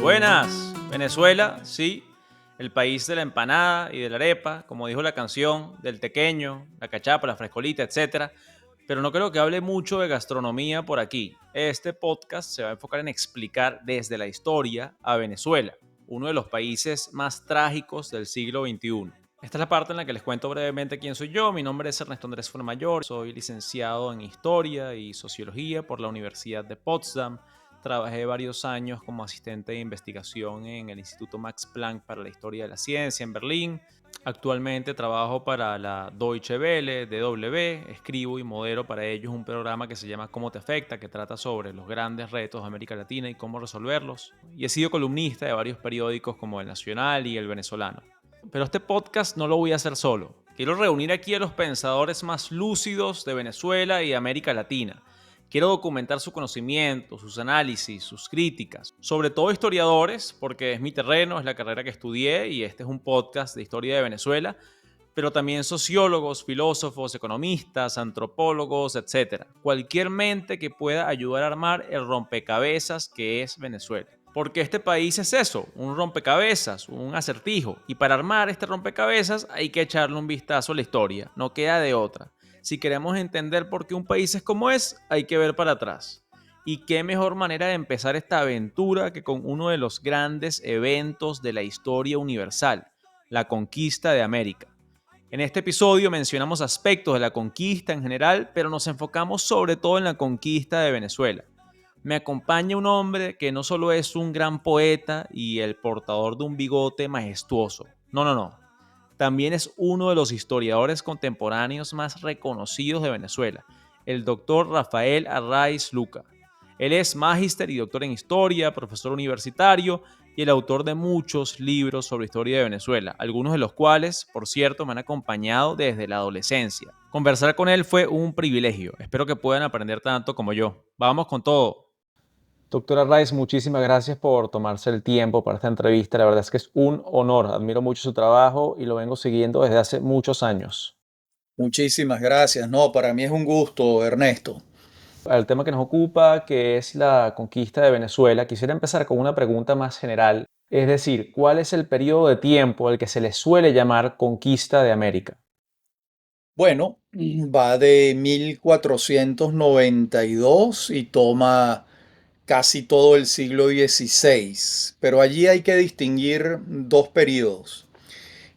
Buenas, Venezuela, sí, el país de la empanada y de la arepa, como dijo la canción, del tequeño, la cachapa, la frescolita, etcétera. Pero no creo que hable mucho de gastronomía por aquí. Este podcast se va a enfocar en explicar desde la historia a Venezuela, uno de los países más trágicos del siglo XXI. Esta es la parte en la que les cuento brevemente quién soy yo. Mi nombre es Ernesto Andrés Fuenmayor, soy licenciado en Historia y Sociología por la Universidad de Potsdam. Trabajé varios años como asistente de investigación en el Instituto Max Planck para la Historia de la Ciencia en Berlín. Actualmente trabajo para la Deutsche Welle, DW, escribo y modero para ellos un programa que se llama ¿Cómo te afecta?, que trata sobre los grandes retos de América Latina y cómo resolverlos. Y he sido columnista de varios periódicos como El Nacional y El Venezolano. Pero este podcast no lo voy a hacer solo. Quiero reunir aquí a los pensadores más lúcidos de Venezuela y América Latina. Quiero documentar su conocimiento, sus análisis, sus críticas. Sobre todo historiadores, porque es mi terreno, es la carrera que estudié y este es un podcast de historia de Venezuela, pero también sociólogos, filósofos, economistas, antropólogos, etc. Cualquier mente que pueda ayudar a armar el rompecabezas que es Venezuela. Porque este país es eso, un rompecabezas, un acertijo. Y para armar este rompecabezas hay que echarle un vistazo a la historia, no queda de otra. Si queremos entender por qué un país es como es, hay que ver para atrás. Y qué mejor manera de empezar esta aventura que con uno de los grandes eventos de la historia universal, la conquista de América. En este episodio mencionamos aspectos de la conquista en general, pero nos enfocamos sobre todo en la conquista de Venezuela. Me acompaña un hombre que no solo es un gran poeta y el portador de un bigote majestuoso. No. También es uno de los historiadores contemporáneos más reconocidos de Venezuela, el doctor Rafael Arraiz Luca. Él es magíster y doctor en historia, profesor universitario y el autor de muchos libros sobre historia de Venezuela, algunos de los cuales, por cierto, me han acompañado desde la adolescencia. Conversar con él fue un privilegio. Espero que puedan aprender tanto como yo. Vamos con todo. Doctora Rice, muchísimas gracias por tomarse el tiempo para esta entrevista. La verdad es que es un honor. Admiro mucho su trabajo y lo vengo siguiendo desde hace muchos años. Muchísimas gracias. No, para mí es un gusto, Ernesto. Al tema que nos ocupa, que es la conquista de Venezuela, quisiera empezar con una pregunta más general. Es decir, ¿cuál es el periodo de tiempo al que se le suele llamar conquista de América? Bueno, va de 1492 y toma casi todo el siglo XVI, pero allí hay que distinguir dos periodos.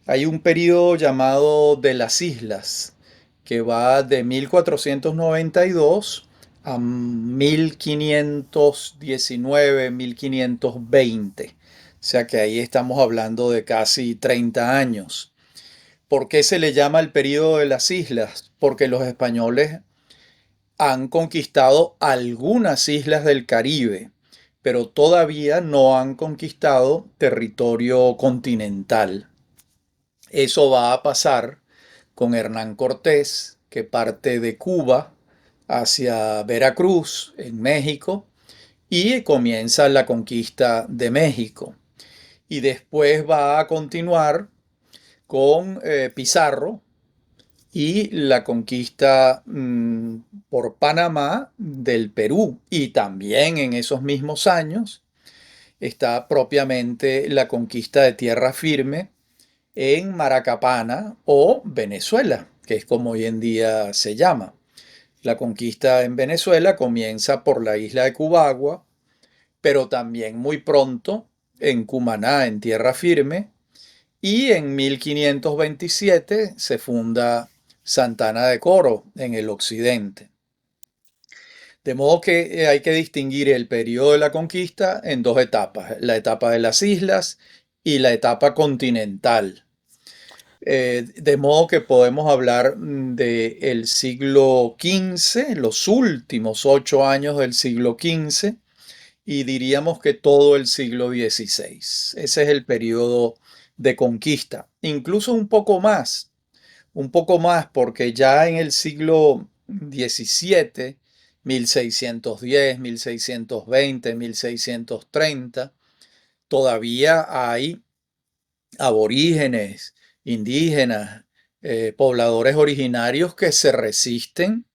Hay un periodo llamado de las islas, que va de 1492 a 1519, 1520. O sea que ahí estamos hablando de casi 30 años. ¿Por qué se le llama el periodo de las islas? Porque los españoles han conquistado algunas islas del Caribe, pero todavía no han conquistado territorio continental. Eso va a pasar con Hernán Cortés, que parte de Cuba hacia Veracruz, en México, y comienza la conquista de México. Y después va a continuar con Pizarro y la conquista por Panamá del Perú. Y también en esos mismos años está propiamente la conquista de tierra firme en Maracapana o Venezuela, que es como hoy en día se llama. La conquista en Venezuela comienza por la isla de Cubagua, pero también muy pronto en Cumaná, en tierra firme, y en 1527 se funda Santana de Coro en el occidente. De modo que hay que distinguir el periodo de la conquista en dos etapas, la etapa de las islas y la etapa continental. De modo que podemos hablar del siglo XV, los últimos 8 años del siglo XV, y diríamos que todo el siglo XVI. Ese es el periodo de conquista. Incluso un poco más, porque ya en el siglo XVII, 1610, 1620, 1630, todavía hay aborígenes, indígenas, pobladores originarios que se resisten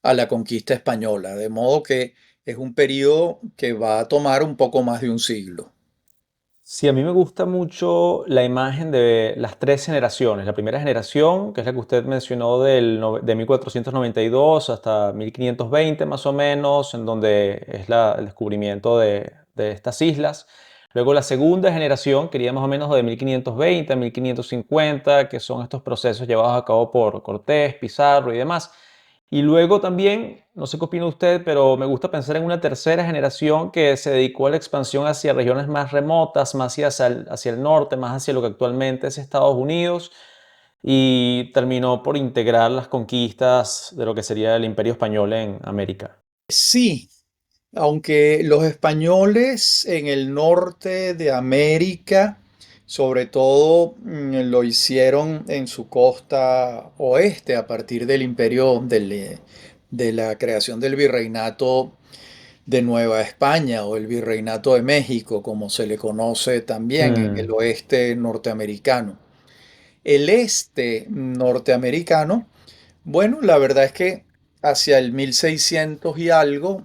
a la conquista española, de modo que es un periodo que va a tomar un poco más de un siglo. Sí, a mí me gusta mucho la imagen de las tres generaciones. La primera generación, que es la que usted mencionó de 1492 hasta 1520 más o menos, en donde es el descubrimiento de estas islas. Luego la segunda generación, que iría más o menos de 1520 a 1550, que son estos procesos llevados a cabo por Cortés, Pizarro y demás. Y luego también, no sé qué opina usted, pero me gusta pensar en una tercera generación que se dedicó a la expansión hacia regiones más remotas, más hacia el norte, más hacia lo que actualmente es Estados Unidos, y terminó por integrar las conquistas de lo que sería el Imperio Español en América. Sí, aunque los españoles en el norte de América, sobre todo lo hicieron en su costa oeste a partir del de la creación del virreinato de Nueva España o el virreinato de México, como se le conoce también en el Mm. oeste norteamericano. El este norteamericano, bueno, la verdad es que hacia el 1600 y algo,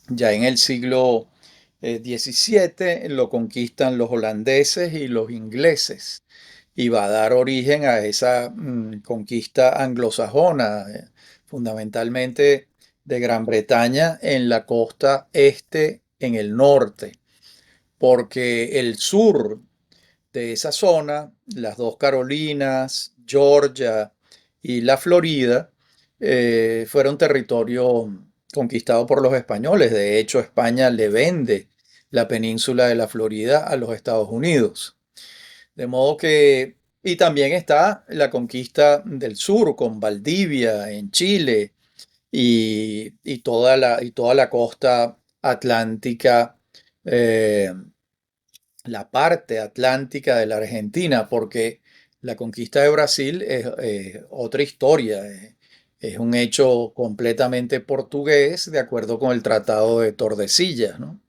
ya en el siglo XVII, lo conquistan los holandeses y los ingleses y va a dar origen a esa conquista anglosajona, fundamentalmente de Gran Bretaña en la costa este, en el norte, porque el sur de esa zona, las dos Carolinas, Georgia y la Florida, fueron territorio conquistado por los españoles. De hecho, España le vende la península de la Florida a los Estados Unidos. De modo que, y también está la conquista del sur con Valdivia en Chile y toda la costa atlántica, eh, la parte atlántica de la Argentina, porque la conquista de Brasil es otra historia. Es un hecho completamente portugués, de acuerdo con el Tratado de Tordesillas, ¿no?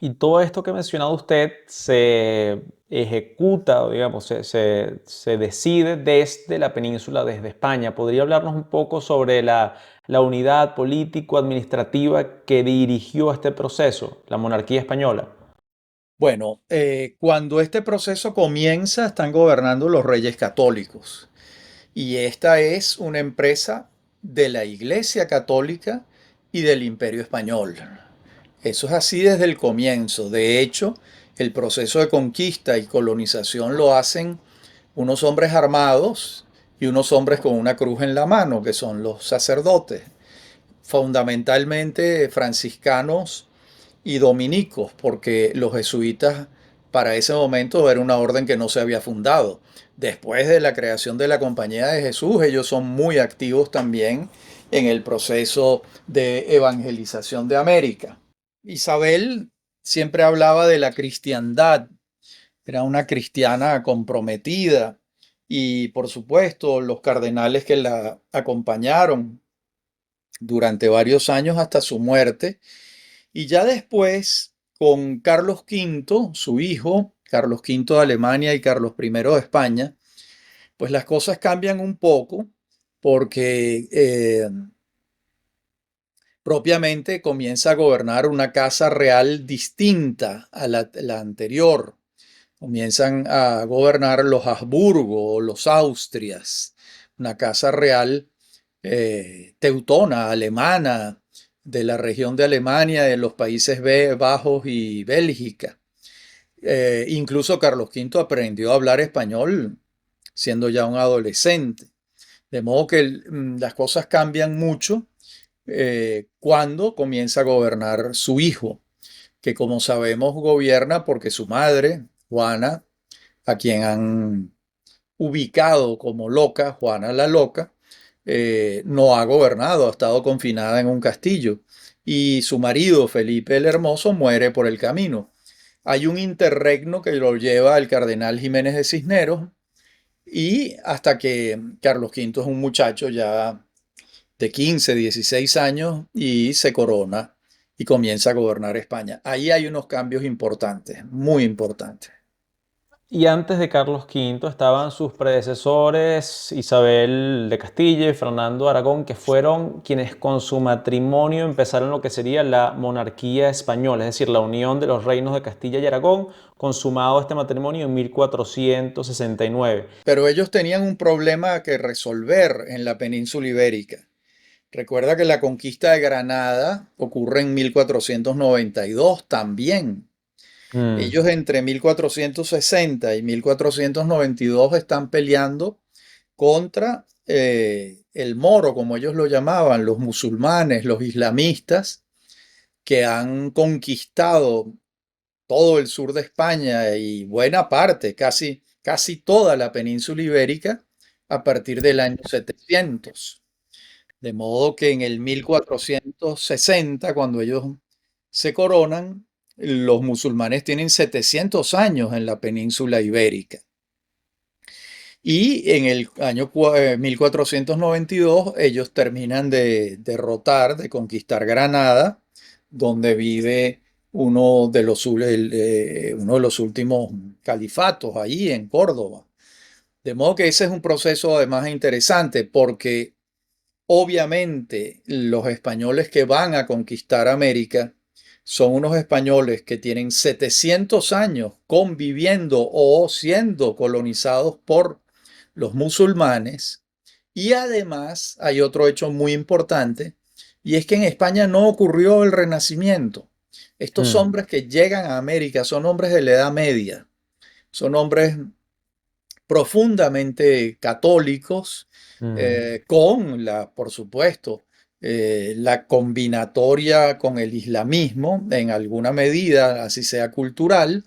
Y todo esto que ha mencionado usted se ejecuta, o digamos, se decide desde la península, desde España. ¿Podría hablarnos un poco sobre la unidad político-administrativa que dirigió este proceso, la monarquía española? Bueno, cuando este proceso comienza, están gobernando los reyes católicos. Y esta es una empresa de la Iglesia Católica y del Imperio Español. Eso es así desde el comienzo. De hecho, el proceso de conquista y colonización lo hacen unos hombres armados y unos hombres con una cruz en la mano, que son los sacerdotes, fundamentalmente franciscanos y dominicos, porque los jesuitas para ese momento era una orden que no se había fundado. Después de la creación de la Compañía de Jesús, ellos son muy activos también en el proceso de evangelización de América. Isabel siempre hablaba de la cristiandad, era una cristiana comprometida y por supuesto los cardenales que la acompañaron durante varios años hasta su muerte y ya después, con Carlos V, su hijo, Carlos V de Alemania y Carlos I de España, pues las cosas cambian un poco porque propiamente comienza a gobernar una casa real distinta a la anterior. Comienzan a gobernar los Habsburgo o los Austrias, una casa real teutona, alemana, de la región de Alemania, de los Países Bajos y Bélgica. Incluso Carlos V aprendió a hablar español siendo ya un adolescente. De modo que las cosas cambian mucho cuando comienza a gobernar su hijo, que como sabemos gobierna porque su madre, Juana, a quien han ubicado como loca, Juana la Loca, no ha gobernado, ha estado confinada en un castillo y su marido, Felipe el Hermoso, muere por el camino. Hay un interregno que lo lleva el cardenal Jiménez de Cisneros y hasta que Carlos V es un muchacho ya de 15, 16 años y se corona y comienza a gobernar España. Ahí hay unos cambios importantes, muy importantes. Y antes de Carlos V estaban sus predecesores Isabel de Castilla y Fernando de Aragón, que fueron quienes con su matrimonio empezaron lo que sería la monarquía española, es decir, la unión de los reinos de Castilla y Aragón, consumado este matrimonio en 1469. Pero ellos tenían un problema que resolver en la península ibérica. Recuerda que la conquista de Granada ocurre en 1492 también. Mm, Ellos entre 1460 y 1492 están peleando contra el moro, como ellos lo llamaban, los musulmanes, los islamistas, que han conquistado todo el sur de España y buena parte, casi toda la península ibérica a partir del año 700. De modo que en el 1460, cuando ellos se coronan, los musulmanes tienen 700 años en la península ibérica. Y en el año 1492 ellos terminan de derrotar, de conquistar Granada, donde vive uno de los últimos califatos ahí en Córdoba. De modo que ese es un proceso además interesante porque obviamente los españoles que van a conquistar América son unos españoles que tienen 700 años conviviendo o siendo colonizados por los musulmanes. Y además hay otro hecho muy importante, y es que en España no ocurrió el Renacimiento. Estos mm, hombres que llegan a América son hombres de la Edad Media, son hombres profundamente católicos, mm. por supuesto, la combinatoria con el islamismo en alguna medida, así sea cultural,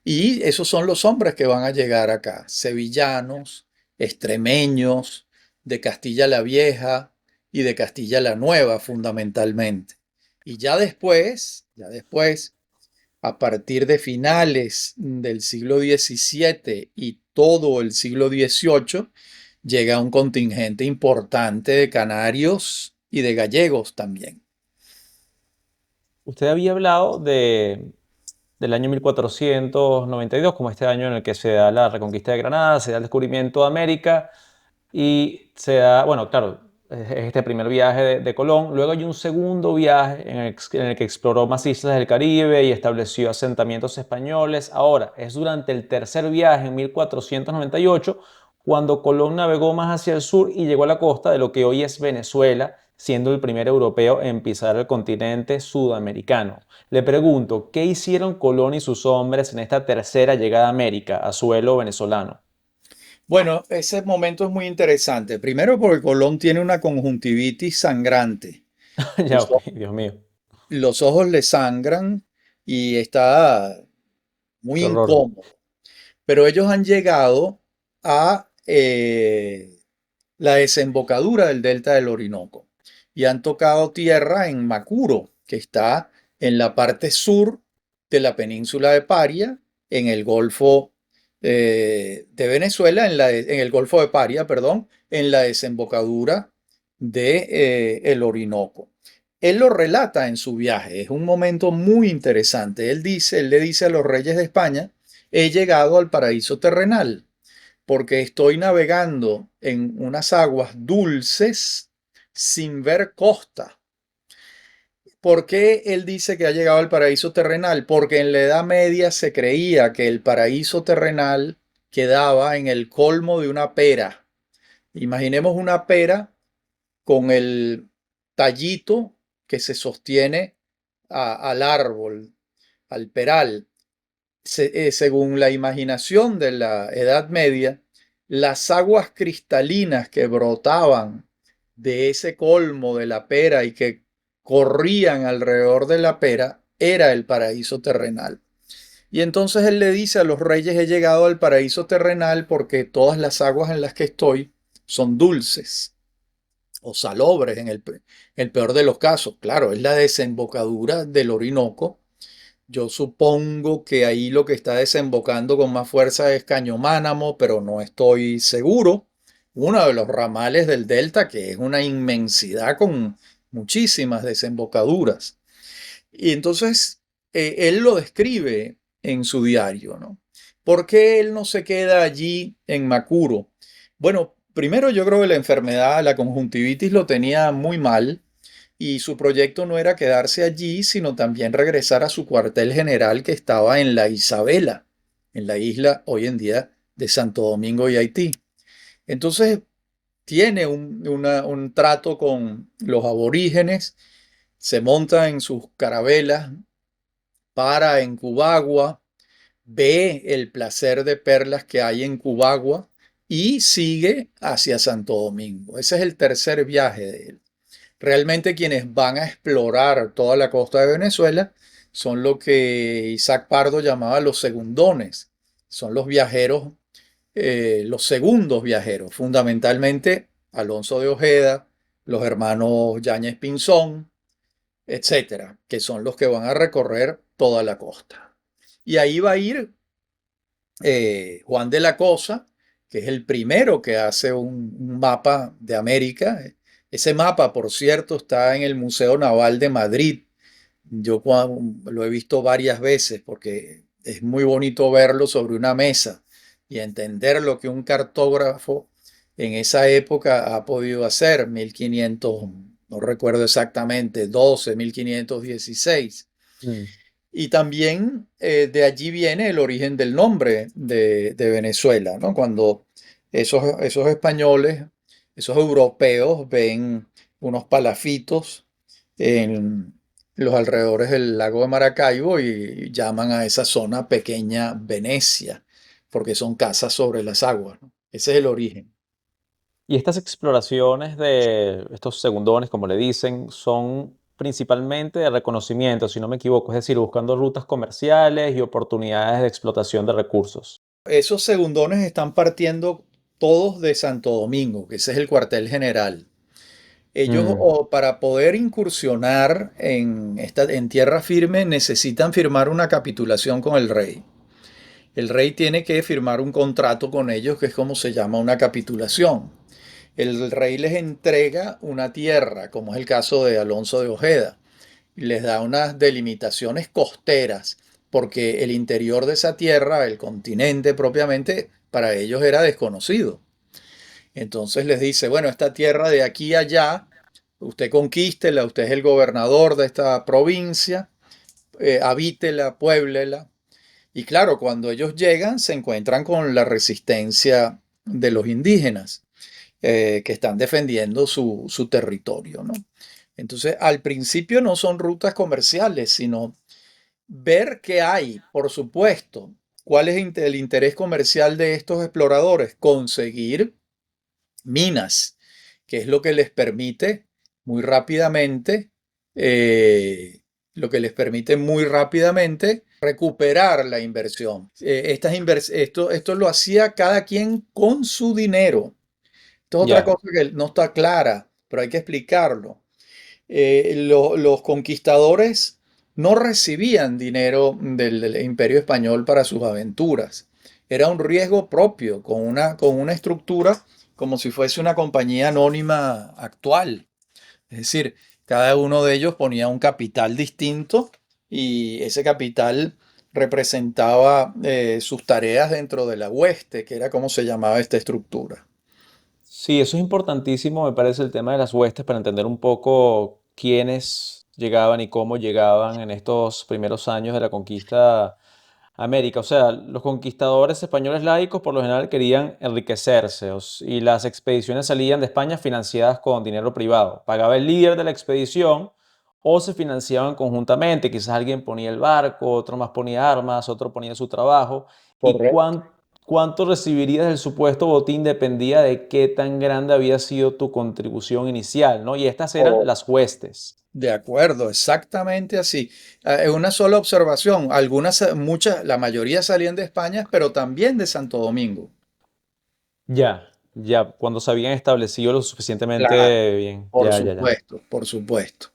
y esos son los hombres que van a llegar acá, sevillanos, extremeños, de Castilla la Vieja y de Castilla la Nueva fundamentalmente. Y ya después, a partir de finales del siglo XVII y todo el siglo XVIII, llega un contingente importante de canarios y de gallegos también. Usted había hablado del año 1492 como este año en el que se da la reconquista de Granada, se da el descubrimiento de América. Y se da, bueno, claro, es este primer viaje de Colón. Luego hay un segundo viaje en el que exploró más islas del Caribe y estableció asentamientos españoles. Ahora, es durante el tercer viaje en 1498 cuando Colón navegó más hacia el sur y llegó a la costa de lo que hoy es Venezuela, siendo el primer europeo en pisar el continente sudamericano. Le pregunto, ¿qué hicieron Colón y sus hombres en esta tercera llegada a América, a suelo venezolano? Bueno, ese momento es muy interesante. Primero porque Colón tiene una conjuntivitis sangrante. Ya, Los, ok, o- Dios mío, los ojos le sangran y está muy qué horror. incómodo. Pero ellos han llegado a la desembocadura del delta del Orinoco y han tocado tierra en Macuro, que está en la parte sur de la península de Paria, en el Golfo de Venezuela, en el Golfo de Paria, perdón, en la desembocadura de, el Orinoco. Él lo relata en su viaje, es un momento muy interesante. Él le dice a los reyes de España, he llegado al paraíso terrenal porque estoy navegando en unas aguas dulces sin ver costa. ¿Por qué él dice que ha llegado al paraíso terrenal? Porque en la Edad Media se creía que el paraíso terrenal quedaba en el colmo de una pera. Imaginemos una pera con el tallito que se sostiene al árbol, al peral. Según la imaginación de la Edad Media, las aguas cristalinas que brotaban de ese colmo de la pera y que corrían alrededor de la pera era el paraíso terrenal. Y entonces él le dice a los reyes, he llegado al paraíso terrenal porque todas las aguas en las que estoy son dulces o salobres en el peor de los casos. Claro, es la desembocadura del Orinoco. Yo supongo que ahí lo que está desembocando con más fuerza es Cañománamo, pero no estoy seguro. Uno de los ramales del delta, que es una inmensidad con muchísimas desembocaduras. Y entonces él lo describe en su diario, ¿no? ¿Por qué él no se queda allí en Macuro? Bueno, primero yo creo que la enfermedad, la conjuntivitis lo tenía muy mal y su proyecto no era quedarse allí, sino también regresar a su cuartel general que estaba en la Isabela, en la isla hoy en día de Santo Domingo y Haití. Entonces tiene un trato con los aborígenes, se monta en sus carabelas, para en Cubagua, ve el placer de perlas que hay en Cubagua y sigue hacia Santo Domingo. Ese es el tercer viaje de él. Realmente quienes van a explorar toda la costa de Venezuela son lo que Isaac Pardo llamaba los segundones. Son los viajeros, los segundos viajeros, fundamentalmente Alonso de Ojeda, los hermanos Yáñez Pinzón, etcétera, que son los que van a recorrer toda la costa. Y ahí va a ir Juan de la Cosa, que es el primero que hace un mapa de América. Ese mapa, por cierto, está en el Museo Naval de Madrid. Yo lo he visto varias veces porque es muy bonito verlo sobre una mesa y entender lo que un cartógrafo en esa época ha podido hacer, 1500, no recuerdo exactamente, 12, 1516. Mm. Y también de allí viene el origen del nombre de Venezuela, ¿no? Cuando esos españoles, esos europeos ven unos palafitos en los alrededores del lago de Maracaibo y llaman a esa zona pequeña Venecia, porque son casas sobre las aguas, ¿no? Ese es el origen. Y estas exploraciones de estos segundones, como le dicen, son principalmente de reconocimiento, si no me equivoco, es decir, buscando rutas comerciales y oportunidades de explotación de recursos. Esos segundones están partiendo todos de Santo Domingo, que ese es el cuartel general. Ellos, Mm, o para poder incursionar en tierra firme, necesitan firmar una capitulación con el rey. El rey tiene que firmar un contrato con ellos, que es como se llama una capitulación. El rey les entrega una tierra, como es el caso de Alonso de Ojeda, y les da unas delimitaciones costeras, porque el interior de esa tierra, el continente propiamente, para ellos era desconocido. Entonces les dice, bueno, esta tierra de aquí a allá, usted conquístela, usted es el gobernador de esta provincia, habítela, puéblela. Y claro, cuando ellos llegan se encuentran con la resistencia de los indígenas que están defendiendo su territorio, ¿no? Entonces, al principio no son rutas comerciales, sino ver qué hay, por supuesto. ¿Cuál es el interés comercial de estos exploradores? Conseguir minas, que es lo que les permite muy rápidamente, eh, recuperar la inversión. Esto lo hacía cada quien con su dinero. Esto es otra ya. cosa que no está clara, pero hay que explicarlo. Los conquistadores no recibían dinero del Imperio Español para sus aventuras. Era un riesgo propio, con una estructura como si fuese una compañía anónima actual. Es decir, cada uno de ellos ponía un capital distinto y ese capital representaba sus tareas dentro de la hueste, que era como se llamaba esta estructura. Sí, eso es importantísimo, me parece, el tema de las huestes para entender un poco quiénes llegaban y cómo llegaban en estos primeros años de la conquista a América. O sea, los conquistadores españoles laicos por lo general querían enriquecerse y las expediciones salían de España financiadas con dinero privado. Pagaba el líder de la expedición o se financiaban conjuntamente. Quizás alguien ponía el barco, otro más ponía armas, otro ponía su trabajo. ¿Y Correcto. cuánto recibirías del supuesto botín? Dependía de qué tan grande había sido tu contribución inicial, ¿no? Y estas eran las huestes. De acuerdo, exactamente así. Una sola observación. Muchas, la mayoría salían de España, pero también de Santo Domingo. Ya, ya, cuando se habían establecido lo Claro, suficientemente bien. por Ya, ya, ya. supuesto, por supuesto.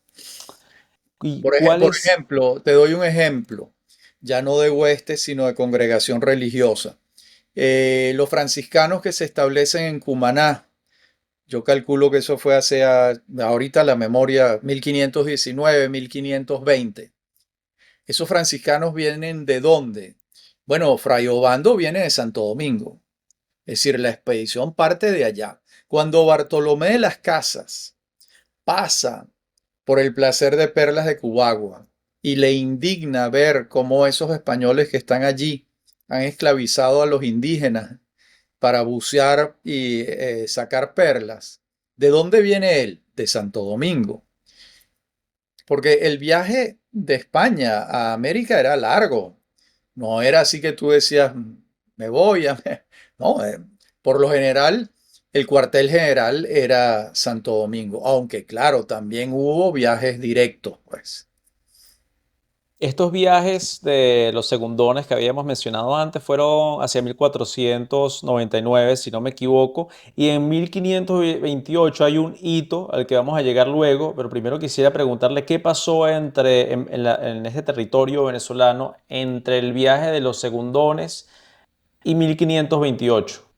¿Y Por cuáles? ejemplo, te doy un ejemplo, ya no de hueste, sino de congregación religiosa. Los franciscanos que se establecen en Cumaná, yo calculo que eso fue ahorita la memoria, 1519, 1520. ¿Esos franciscanos vienen de dónde? Bueno, Fray Obando viene de Santo Domingo, es decir, la expedición parte de allá. Cuando Bartolomé de las Casas pasa por el placer de Perlas de Cubagua y le indigna ver cómo esos españoles que están allí han esclavizado a los indígenas para bucear y sacar perlas. ¿De dónde viene él? De Santo Domingo. Porque el viaje de España a América era largo. No era así que tú decías, me voy a... No, por lo general, el cuartel general era Santo Domingo, aunque claro, también hubo viajes directos, pues. Estos viajes de los segundones que habíamos mencionado antes fueron hacia 1499, si no me equivoco, y en 1528 hay un hito al que vamos a llegar luego, pero primero quisiera preguntarle qué pasó en este territorio venezolano entre el viaje de los segundones y 1528.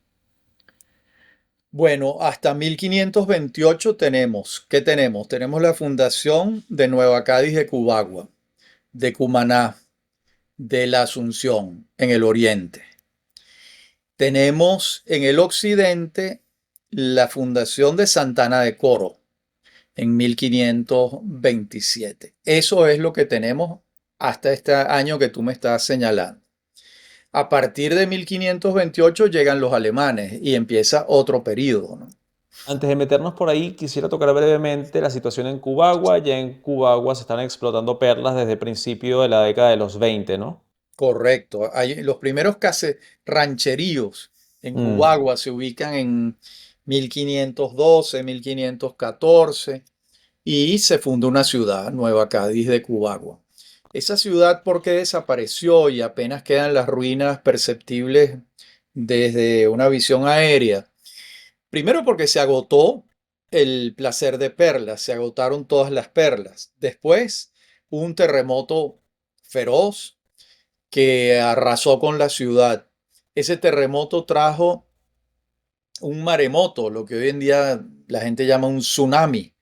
Bueno, hasta 1528 tenemos, ¿qué tenemos? Tenemos la fundación de Nueva Cádiz de Cubagua, de Cumaná, de la Asunción, en el oriente. Tenemos en el occidente la fundación de Santana de Coro en 1527. Eso es lo que tenemos hasta este año que tú me estás señalando. A partir de 1528 llegan los alemanes y empieza otro periodo, ¿no? Antes de meternos por ahí, quisiera tocar brevemente la situación en Cubagua. Ya en Cubagua se están explotando perlas desde el principio de la década de los 20, ¿no? Correcto. Hay, los primeros rancheríos en Mm. Cubagua se ubican en 1512, 1514 y se funda una ciudad, Nueva Cádiz de Cubagua. Esa ciudad, ¿por qué desapareció y apenas quedan las ruinas perceptibles desde una visión aérea? Primero porque se agotó el placer de perlas, se agotaron todas las perlas. Después, hubo un terremoto feroz que arrasó con la ciudad. Ese terremoto trajo un maremoto, lo que hoy en día la gente llama un tsunami.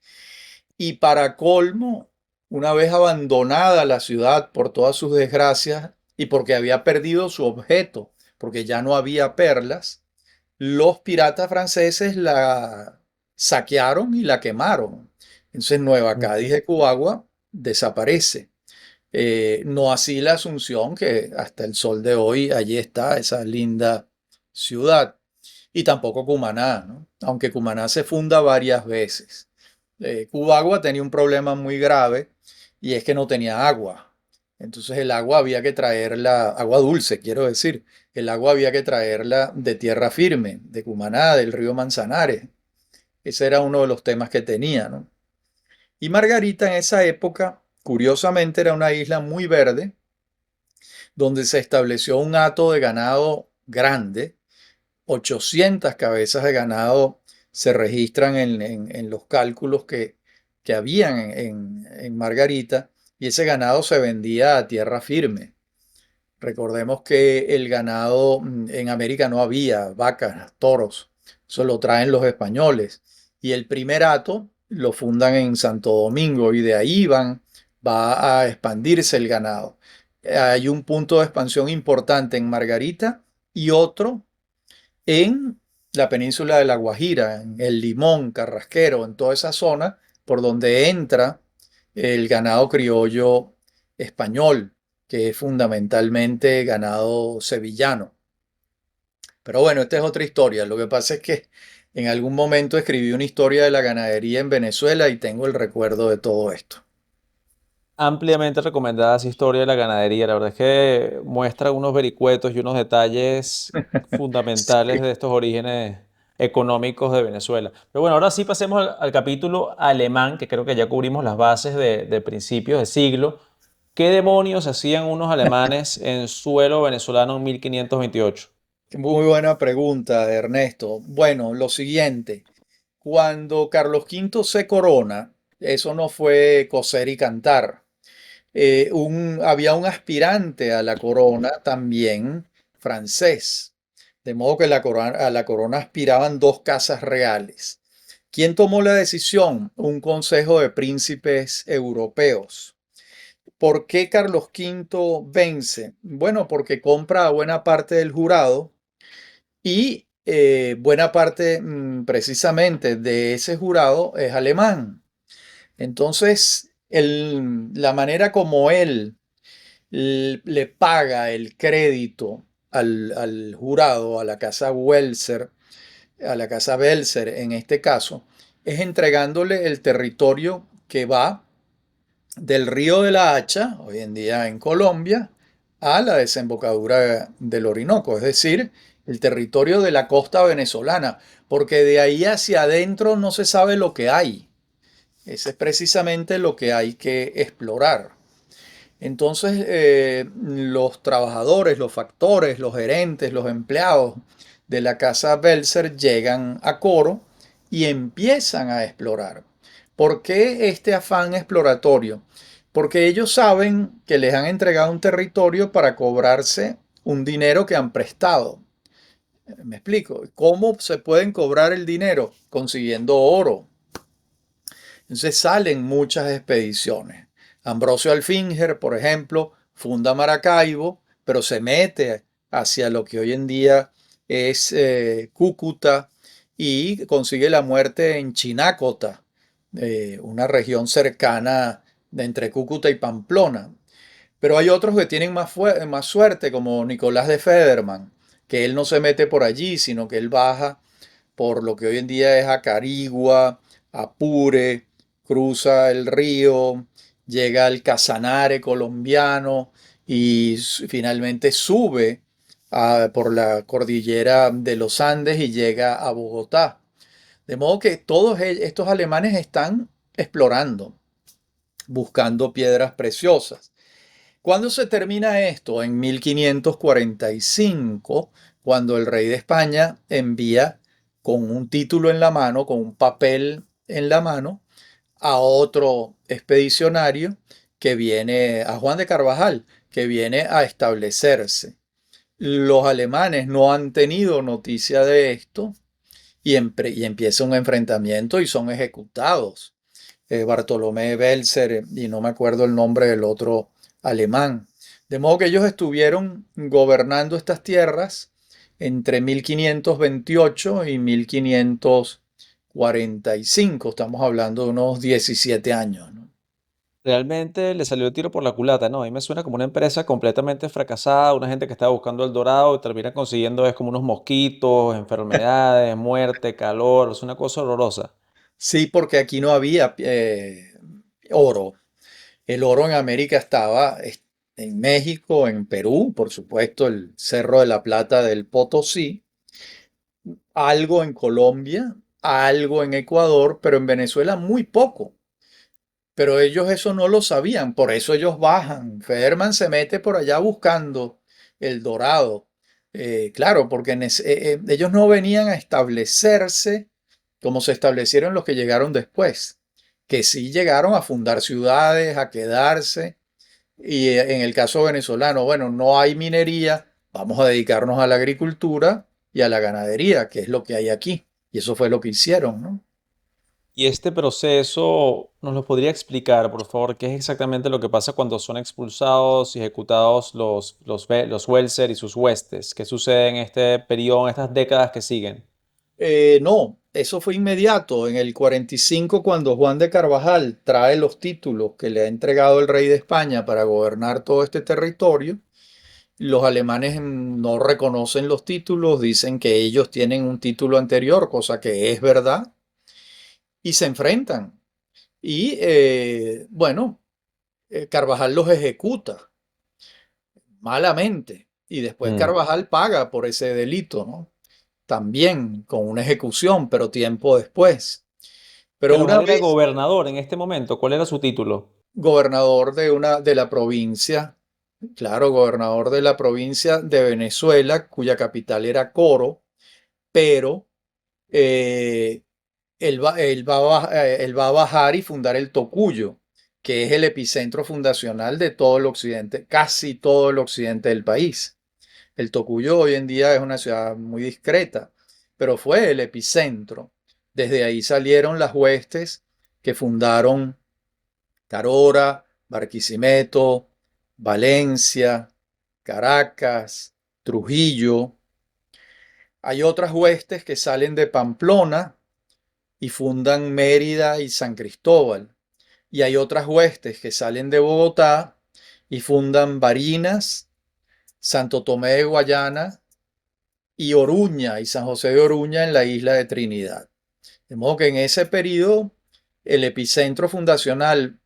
Y para colmo, una vez abandonada la ciudad por todas sus desgracias y porque había perdido su objeto, porque ya no había perlas, los piratas franceses la saquearon y la quemaron. Entonces Nueva Cádiz Ok. de Cubagua desaparece. No así la Asunción, que hasta el sol de hoy allí está esa linda ciudad. Y tampoco Cumaná, ¿no? Aunque Cumaná se funda varias veces. Cubagua tenía un problema muy grave y es que no tenía agua. Entonces el agua había que traerla, agua dulce, quiero decir, el agua había que traerla de tierra firme, de Cumaná, del río Manzanares. Ese era uno de los temas que tenía, ¿no? Y Margarita en esa época, curiosamente, era una isla muy verde, donde se estableció un hato de ganado grande, 800 cabezas de ganado se registran en los cálculos que habían en Margarita, y ese ganado se vendía a tierra firme. Recordemos que el ganado en América no había vacas, toros, eso lo traen los españoles. Y el primer hato lo fundan en Santo Domingo y de ahí va a expandirse el ganado. Hay un punto de expansión importante en Margarita y otro en la península de La Guajira, en El Limón, Carrasquero, en toda esa zona por donde entra el ganado criollo español, que es fundamentalmente ganado sevillano. Pero bueno, esta es otra historia. Lo que pasa es que en algún momento escribí una historia de la ganadería en Venezuela y tengo el recuerdo de todo esto. Ampliamente recomendada esa historia de la ganadería. La verdad es que muestra unos vericuetos y unos detalles fundamentales Sí. de estos orígenes económicos de Venezuela. Pero bueno, ahora sí pasemos al capítulo alemán, que creo que ya cubrimos las bases de principios de siglo. ¿Qué demonios hacían unos alemanes en suelo venezolano en 1528? Muy buena pregunta, Ernesto. Bueno, lo siguiente, cuando Carlos V se corona, eso no fue coser y cantar. Había un aspirante a la corona también francés, de modo que a la corona aspiraban dos casas reales. ¿Quién tomó la decisión? Un consejo de príncipes europeos. ¿Por qué Carlos V vence? Bueno, porque compra a buena parte del jurado y buena parte precisamente de ese jurado es alemán. Entonces, la manera como él le paga el crédito al jurado, a la casa Welser, a la casa Belser en este caso, es entregándole el territorio que va del río de la Hacha, hoy en día en Colombia, a la desembocadura del Orinoco, es decir, el territorio de la costa venezolana, porque de ahí hacia adentro no se sabe lo que hay. Ese es precisamente lo que hay que explorar. Entonces, los trabajadores, los factores, los gerentes, los empleados de la casa Belser llegan a Coro y empiezan a explorar. ¿Por qué este afán exploratorio? Porque ellos saben que les han entregado un territorio para cobrarse un dinero que han prestado. ¿Me explico? ¿Cómo se pueden cobrar el dinero? Consiguiendo oro. Entonces salen muchas expediciones. Ambrosio Alfinger, por ejemplo, funda Maracaibo, pero se mete hacia lo que hoy en día es Cúcuta y consigue la muerte en Chinácota, una región cercana de entre Cúcuta y Pamplona. Pero hay otros que tienen más suerte, como Nicolás de Federman, que él no se mete por allí, sino que él baja por lo que hoy en día es Acarigua, Apure, cruza el río, llega al Casanare colombiano y finalmente sube por la cordillera de los Andes y llega a Bogotá. De modo que todos estos alemanes están explorando, buscando piedras preciosas. ¿Cuándo se termina esto? En 1545, cuando el rey de España envía con un título en la mano, con un papel en la mano, a otro expedicionario que viene, a Juan de Carvajal, que viene a establecerse. Los alemanes no han tenido noticia de esto y empieza un enfrentamiento y son ejecutados. Bartolomé Belzer y no me acuerdo el nombre del otro alemán. De modo que ellos estuvieron gobernando estas tierras entre 1528 y 1545. Estamos hablando de unos 17 años, ¿no? Realmente le salió el tiro por la culata, ¿no? A mí me suena como una empresa completamente fracasada, una gente que estaba buscando el dorado y termina consiguiendo es como unos mosquitos, enfermedades, muerte, calor, es una cosa horrorosa. Sí, porque aquí no había oro. El oro en América estaba en México, en Perú, por supuesto, el Cerro de la Plata del Potosí, algo en Colombia, algo en Ecuador, pero en Venezuela muy poco. Pero ellos eso no lo sabían, por eso ellos bajan. Federman se mete por allá buscando el dorado. Claro, porque ellos no venían a establecerse como se establecieron los que llegaron después, que sí llegaron a fundar ciudades, a quedarse. Y en el caso venezolano, bueno, no hay minería, vamos a dedicarnos a la agricultura y a la ganadería, que es lo que hay aquí. Y eso fue lo que hicieron, ¿no? Y este proceso, ¿nos lo podría explicar, por favor? ¿Qué es exactamente lo que pasa cuando son expulsados y ejecutados los Welser y sus huestes? ¿Qué sucede en este periodo, en estas décadas que siguen? No, eso fue inmediato. En el 45, cuando Juan de Carvajal trae los títulos que le ha entregado el rey de España para gobernar todo este territorio, los alemanes no reconocen los títulos, dicen que ellos tienen un título anterior, cosa que es verdad, y se enfrentan. Y bueno, Carvajal los ejecuta malamente. Y después Mm. Carvajal paga por ese delito, ¿no? También con una ejecución, pero tiempo después. Pero Pero una él era vez gobernador en este momento. ¿Cuál era su título? gobernador de la provincia, claro, gobernador de la provincia de Venezuela, cuya capital era Coro, pero eh, él va a bajar y fundar el Tocuyo, que es el epicentro fundacional de todo el occidente, casi todo el occidente del país. El Tocuyo hoy en día es una ciudad muy discreta, pero fue el epicentro. Desde ahí salieron las huestes que fundaron Carora, Barquisimeto, Valencia, Caracas, Trujillo. Hay otras huestes que salen de Pamplona y fundan Mérida y San Cristóbal. Y hay otras huestes que salen de Bogotá y fundan Barinas, Santo Tomé de Guayana y Oruña y San José de Oruña en la isla de Trinidad. De modo que en ese periodo el epicentro fundacional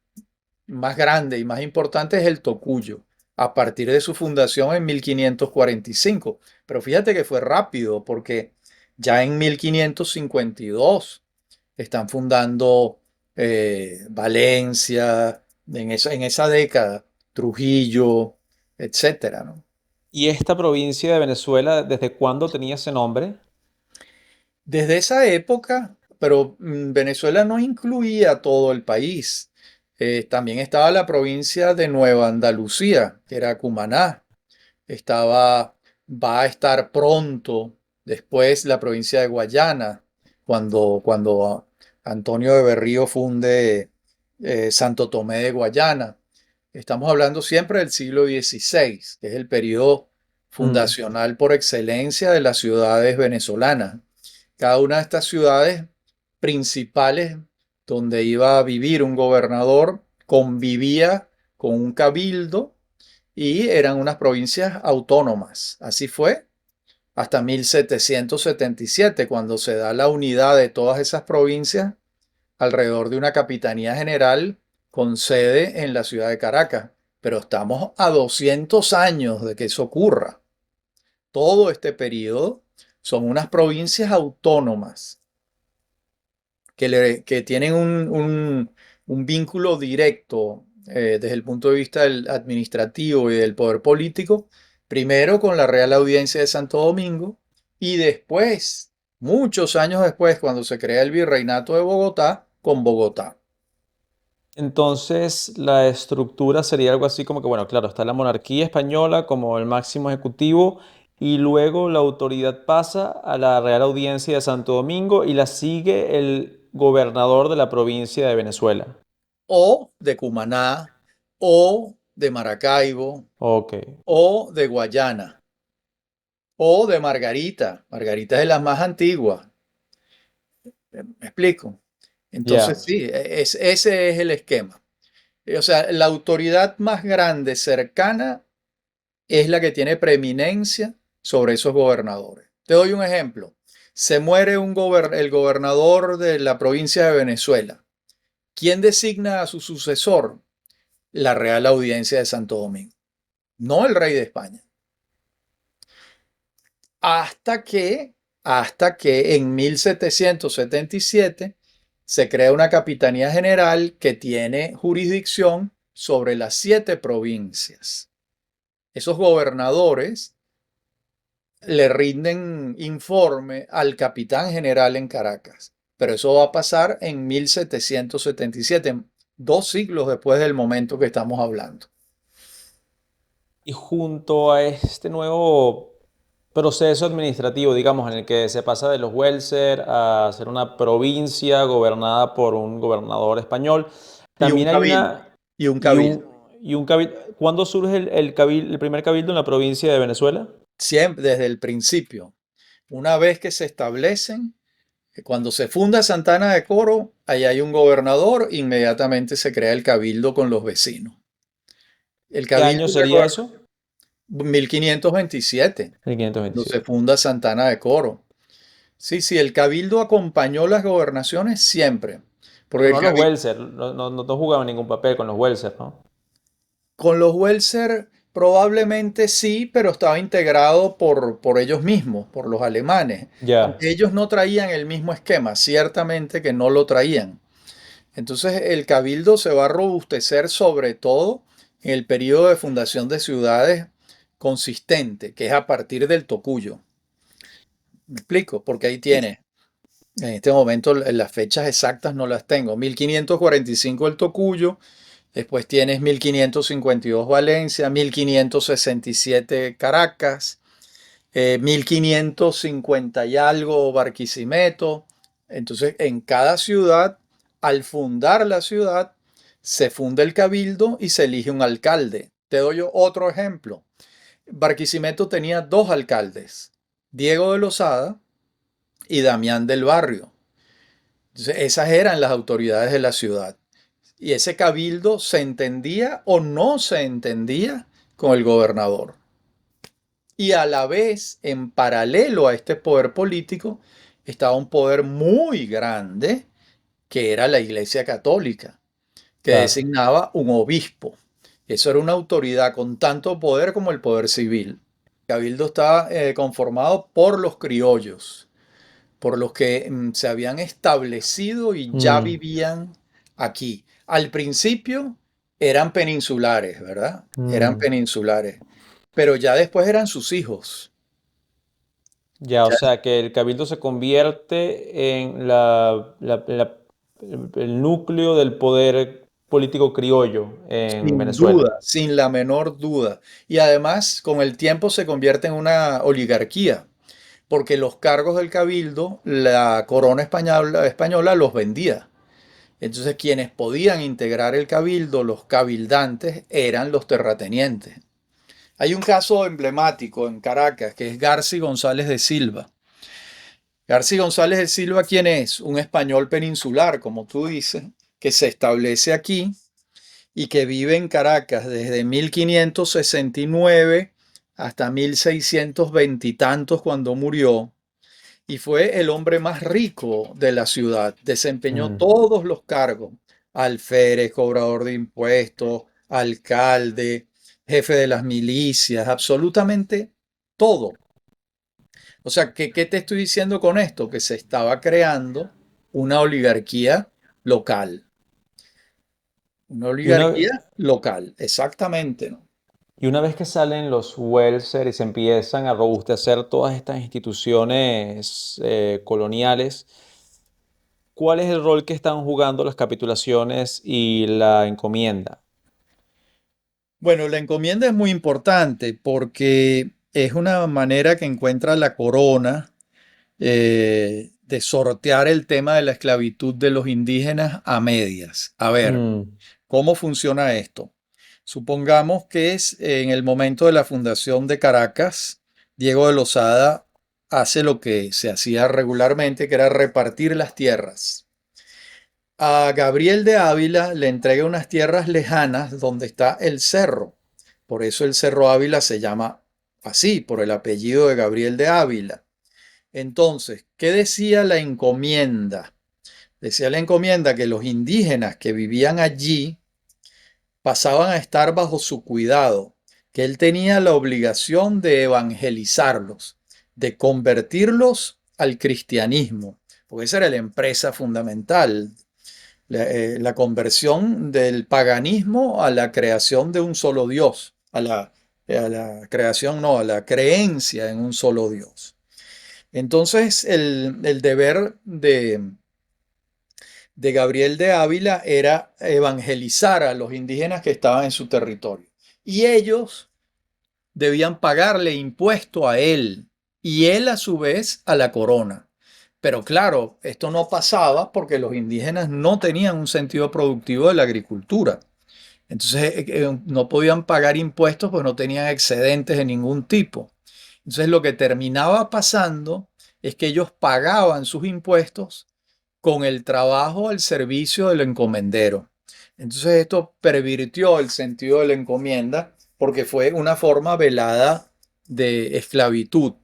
más grande y más importante es el Tocuyo, a partir de su fundación en 1545. Pero fíjate que fue rápido porque ya en 1552 están fundando Valencia, en esa década, Trujillo, etcétera, ¿no? ¿Y esta provincia de Venezuela, desde cuándo tenía ese nombre? Desde esa época, pero Venezuela no incluía todo el país. También estaba la provincia de Nueva Andalucía, que era Cumaná. Estaba, va a estar pronto después la provincia de Guayana, cuando Antonio de Berrío funde Santo Tomé de Guayana. Estamos hablando siempre del siglo XVI, que es el periodo Mm. fundacional por excelencia de las ciudades venezolanas. Cada una de estas ciudades principales donde iba a vivir un gobernador convivía con un cabildo y eran unas provincias autónomas. Así fue hasta 1777, cuando se da la unidad de todas esas provincias alrededor de una capitanía general con sede en la ciudad de Caracas. Pero estamos a 200 años de que eso ocurra. Todo este periodo son unas provincias autónomas que tienen un vínculo directo desde el punto de vista del administrativo y del poder político, primero con la Real Audiencia de Santo Domingo y después, muchos años después, cuando se crea el Virreinato de Bogotá, con Bogotá. Entonces, la estructura sería algo así como que, bueno, claro, está la monarquía española como el máximo ejecutivo y luego la autoridad pasa a la Real Audiencia de Santo Domingo y la sigue el gobernador de la provincia de Venezuela. O de Cumaná, o de Maracaibo, Ok, o de Guayana, o de Margarita. Margarita es de las más antiguas. ¿Me explico? Entonces, ya. sí, ese es el esquema. O sea, la autoridad más grande cercana es la que tiene preeminencia sobre esos gobernadores. Te doy un ejemplo. Se muere el gobernador de la provincia de Venezuela. ¿Quién designa a su sucesor? La Real Audiencia de Santo Domingo, no el rey de España. Hasta que, hasta que en 1777 se crea una Capitanía General que tiene jurisdicción sobre las 7 provincias. Esos gobernadores le rinden informe al capitán general en Caracas, pero eso va a pasar en 1777, 2 siglos después del momento que estamos hablando. Y junto a este nuevo proceso administrativo, digamos, en el que se pasa de los Welser a ser una provincia gobernada por un gobernador español, Y un también hay cabildo, una y un y un, cabildo. y un cabildo. ¿Cuándo surge el primer cabildo en la provincia de Venezuela? Siempre desde el principio. Una vez que se establecen, cuando se funda Santana de Coro, ahí hay un gobernador, inmediatamente se crea el cabildo con los vecinos. El ¿Qué año cabildo de sería eso? 1527, cuando se 1527. funda Santana de Coro. Sí, sí, el cabildo acompañó las gobernaciones siempre, porque Pero el no los cabildo, Welser, no jugaban ningún papel con los Welser, ¿no? con los Welser probablemente sí, pero estaba integrado por ellos mismos, por los alemanes, Ya. aunque ellos no traían el mismo esquema, ciertamente que no lo traían. Entonces el cabildo se va a robustecer sobre todo en el periodo de fundación de ciudades consistente, que es a partir del Tocuyo. ¿Me explico? Porque ahí Y, tiene, en este momento las fechas exactas no las tengo. 1545 el Tocuyo, después tienes 1552 Valencia, 1567 Caracas, 1550 y algo Barquisimeto. Entonces, en cada ciudad, al fundar la ciudad, se funda el cabildo y se elige un alcalde. Te doy otro ejemplo. Barquisimeto tenía dos alcaldes, Diego de Lozada y Damián del Barrio. Entonces, esas eran las autoridades de la ciudad. Y ese cabildo se entendía o no se entendía con el gobernador. Y a la vez, en paralelo a este poder político, estaba un poder muy grande que era la Iglesia Católica, que Claro. designaba un obispo. Eso era una autoridad con tanto poder como el poder civil. El cabildo estaba conformado por los criollos, por los que se habían establecido y ya Mm, vivían aquí. Al principio eran peninsulares, ¿verdad? Eran mm. peninsulares, pero ya después eran sus hijos. Ya, o Ya, sea, que el cabildo se convierte en el núcleo del poder político criollo en sin Venezuela. duda, sin la menor duda. Y además, con el tiempo se convierte en una oligarquía, porque los cargos del cabildo, la corona española los vendía. Entonces, quienes podían integrar el cabildo, los cabildantes, eran los terratenientes. Hay un caso emblemático en Caracas, que es Garci González de Silva. Garci González de Silva, ¿quién es? Un español peninsular, como tú dices, que se establece aquí y que vive en Caracas desde 1569 hasta 1620 y tantos cuando murió, y fue el hombre más rico de la ciudad. Desempeñó Mm. todos los cargos: alférez, cobrador de impuestos, alcalde, jefe de las milicias, absolutamente todo. O sea, ¿qué te estoy diciendo con esto? Que se estaba creando una oligarquía local. Una Y una, oligarquía local, exactamente, ¿no? y una vez que salen los Welser y se empiezan a robustecer todas estas instituciones coloniales, ¿cuál es el rol que están jugando las capitulaciones y la encomienda? Bueno, la encomienda es muy importante porque es una manera que encuentra la corona de sortear el tema de la esclavitud de los indígenas a medias. A ver, Mm, ¿cómo funciona esto? Supongamos que es en el momento de la fundación de Caracas, Diego de Lozada hace lo que se hacía regularmente, que era repartir las tierras. A Gabriel de Ávila le entrega unas tierras lejanas donde está el cerro. Por eso el Cerro Ávila se llama así, por el apellido de Gabriel de Ávila. Entonces, ¿qué decía la encomienda? Decía la encomienda que los indígenas que vivían allí pasaban a estar bajo su cuidado, que él tenía la obligación de evangelizarlos, de convertirlos al cristianismo, porque esa era la empresa fundamental, la conversión del paganismo a la creación de un solo Dios, a la creación, no, a la creencia en un solo Dios. Entonces, el deber de Gabriel de Ávila era evangelizar a los indígenas que estaban en su territorio. Y ellos debían pagarle impuesto a él y él a su vez a la corona. Pero claro, esto no pasaba porque los indígenas no tenían un sentido productivo de la agricultura. Entonces no podían pagar impuestos pues no tenían excedentes de ningún tipo. Entonces lo que terminaba pasando es que ellos pagaban sus impuestos con el trabajo al servicio del encomendero. Entonces esto pervirtió el sentido de la encomienda porque fue una forma velada de esclavitud.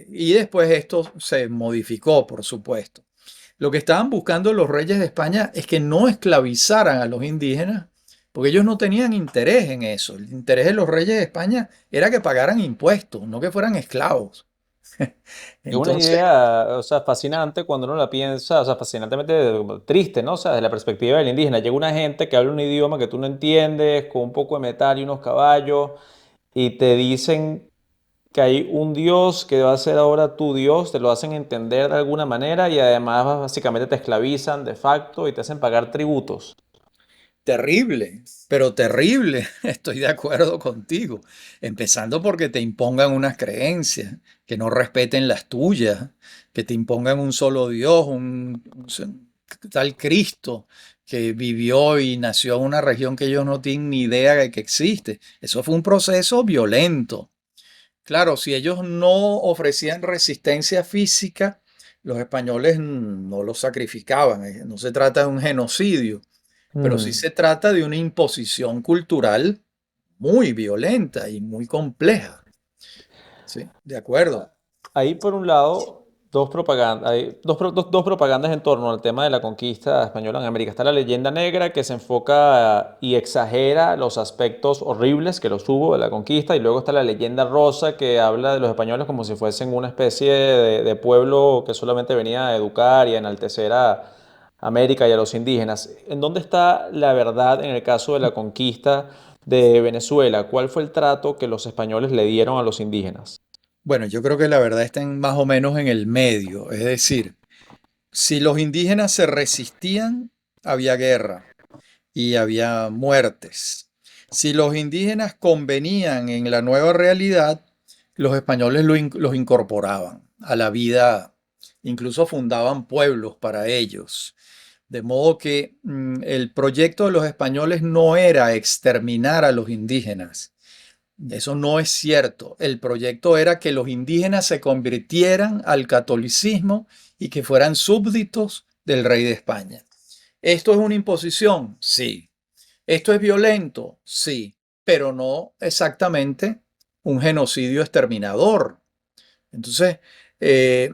Y después esto se modificó, por supuesto. Lo que estaban buscando los reyes de España es que no esclavizaran a los indígenas, porque ellos no tenían interés en eso. El interés de los reyes de España era que pagaran impuestos, no que fueran esclavos. Es una Entonces, idea, o sea, fascinante cuando uno la piensa, o sea, fascinantemente triste, ¿no? O sea, desde la perspectiva del indígena. Llega una gente que habla un idioma que tú no entiendes, con un poco de metal y unos caballos, y te dicen que hay un Dios que va a ser ahora tu Dios, te lo hacen entender de alguna manera y además básicamente te esclavizan de facto y te hacen pagar tributos. terrible, pero terrible, estoy de acuerdo contigo. Empezando porque te impongan unas creencias, que no respeten las tuyas, que te impongan un solo Dios, un tal Cristo, que vivió y nació en una región que ellos no tienen ni idea de que existe. Eso fue un proceso violento. Claro, si ellos no ofrecían resistencia física, los españoles no los sacrificaban. No se trata de un genocidio, pero sí Mm. se trata de una imposición cultural muy violenta y muy compleja. Sí, de acuerdo. Ahí por un lado, dos propagandas en torno al tema de la conquista española en América. Está la leyenda negra que se enfoca y exagera los aspectos horribles que los hubo de la conquista, y luego está la leyenda rosa que habla de los españoles como si fuesen una especie de pueblo que solamente venía a educar y a enaltecer a América y a los indígenas. ¿En dónde está la verdad en el caso de la conquista de Venezuela? ¿Cuál fue el trato que los españoles le dieron a los indígenas? Bueno, yo creo que la verdad está más o menos en el medio. Es decir, si los indígenas se resistían, había guerra y había muertes. Si los indígenas convenían en la nueva realidad, los españoles los incorporaban a la vida, incluso fundaban pueblos para ellos. De modo que el proyecto de los españoles no era exterminar a los indígenas. Eso no es cierto. El proyecto era que los indígenas se convirtieran al catolicismo y que fueran súbditos del rey de España. ¿Esto es una imposición? Sí. ¿Esto es violento? Sí, pero no exactamente un genocidio exterminador. Entonces, eh,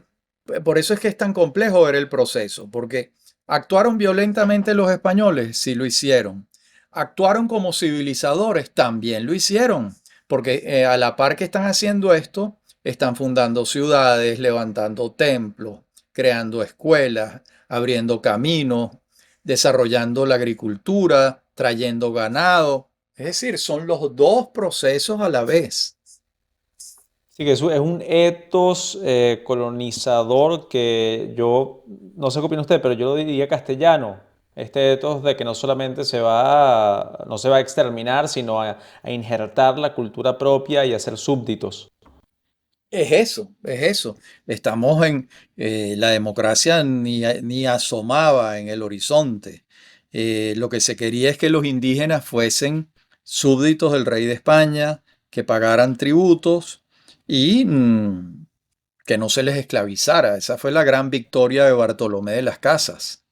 por eso es que es tan complejo ver el proceso, porque actuaron violentamente los españoles, sí lo hicieron. Actuaron como civilizadores, también lo hicieron, porque a la par que están haciendo esto, están fundando ciudades, levantando templos, creando escuelas, abriendo caminos, desarrollando la agricultura, trayendo ganado. Es decir, son los dos procesos a la vez. Sí, que es un etos colonizador que yo, no sé qué opina usted, pero yo lo diría castellano. Este etos de que no solamente no se va a exterminar, sino a injertar la cultura propia y a ser súbditos. Es eso, es eso. Estamos en la democracia ni asomaba en el horizonte. Lo que se quería es que los indígenas fuesen súbditos del rey de España, que pagaran tributos y que no se les esclavizara. Esa fue la gran victoria de Bartolomé de las Casas,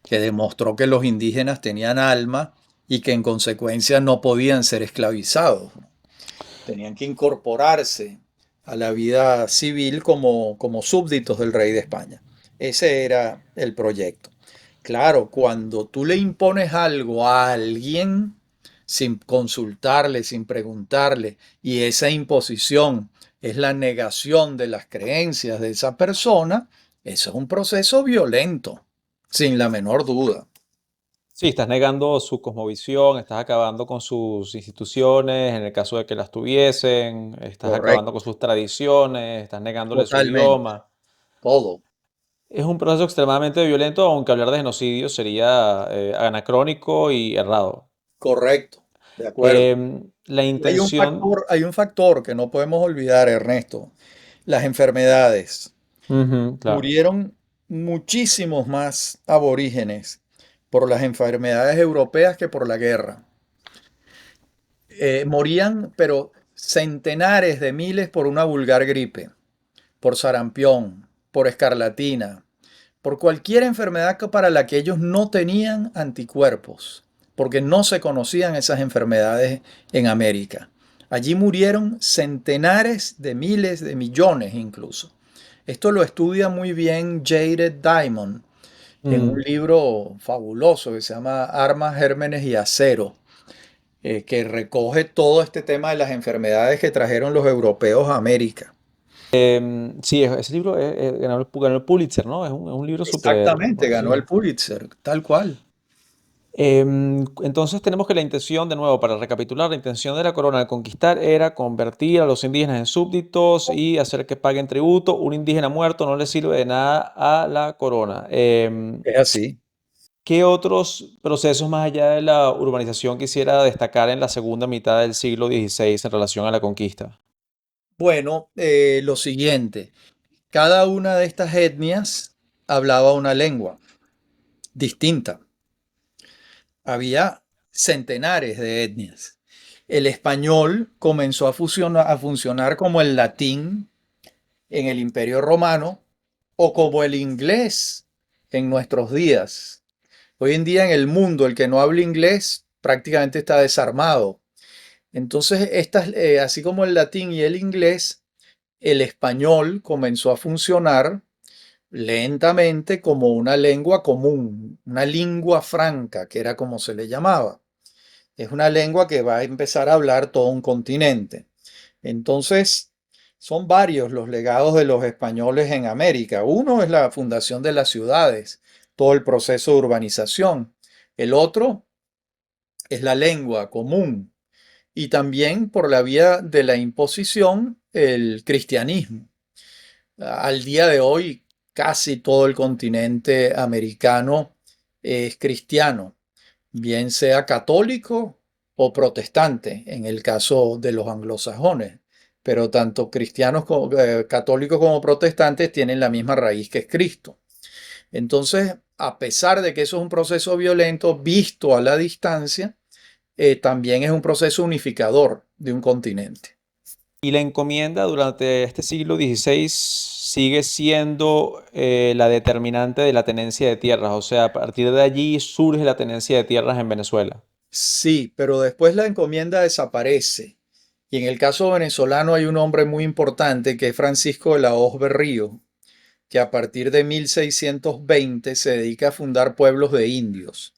que demostró que los indígenas tenían alma y que en consecuencia no podían ser esclavizados. Tenían que incorporarse a la vida civil como súbditos del rey de España. Ese era el proyecto. Claro, cuando tú le impones algo a alguien sin consultarle, sin preguntarle, y esa imposición es la negación de las creencias de esa persona, eso es un proceso violento, sin la menor duda. Sí, estás negando su cosmovisión, estás acabando con sus instituciones, en el caso de que las tuviesen, estás acabando Correcto, con sus tradiciones, estás negándole su totalmente, idioma. todo. Es un proceso extremadamente violento, aunque hablar de genocidio sería anacrónico y errado. Correcto, de acuerdo. La Y hay un intención, factor, hay un factor que no podemos olvidar, Ernesto, las enfermedades. ujú, claro. Murieron muchísimos más aborígenes por las enfermedades europeas que por la guerra. Morían, pero centenares de miles por una vulgar gripe, por sarampión, por escarlatina, por cualquier enfermedad para la que ellos no tenían anticuerpos, porque no se conocían esas enfermedades en América. Allí murieron centenares de miles de millones incluso. Esto lo estudia muy bien Jared Diamond en un Mm. libro fabuloso que se llama Armas, Gérmenes y Acero, que recoge todo este tema de las enfermedades que trajeron los europeos a América. Sí, ese libro ganó el Pulitzer, ¿no? Es un libro súper Exactamente, ganó el conocido. Pulitzer, tal cual. Entonces tenemos que la intención, de nuevo, para recapitular, la intención de la corona al conquistar era convertir a los indígenas en súbditos y hacer que paguen tributo. Un indígena muerto no le sirve de nada a la corona. Es así. ¿Qué otros procesos más allá de la urbanización quisiera destacar en la segunda mitad del siglo XVI en relación a la conquista? Bueno, lo siguiente, cada una de estas etnias hablaba una lengua distinta. Había centenares de etnias. El español comenzó a funcionar como el latín en el Imperio Romano o como el inglés en nuestros días. Hoy en día en el mundo el que no habla inglés prácticamente está desarmado. Entonces, así como el latín y el inglés, el español comenzó a funcionar lentamente como una lengua común, una lengua franca, que era como se le llamaba. Es una lengua que va a empezar a hablar todo un continente. Entonces, son varios los legados de los españoles en América. Uno es la fundación de las ciudades, todo el proceso de urbanización. El otro es la lengua común y también por la vía de la imposición, el cristianismo. Al día de hoy, casi todo el continente americano es cristiano, bien sea católico o protestante, en el caso de los anglosajones. Pero tanto cristianos como católicos como protestantes tienen la misma raíz que es Cristo. Entonces, a pesar de que eso es un proceso violento visto a la distancia, también es un proceso unificador de un continente. Y la encomienda durante este siglo XVI sigue siendo la determinante de la tenencia de tierras, o sea, a partir de allí surge la tenencia de tierras en Venezuela. Sí, pero después la encomienda desaparece. Y en el caso venezolano hay un hombre muy importante que es Francisco de la Hoz Berrío, que a partir de 1620 se dedica a fundar pueblos de indios.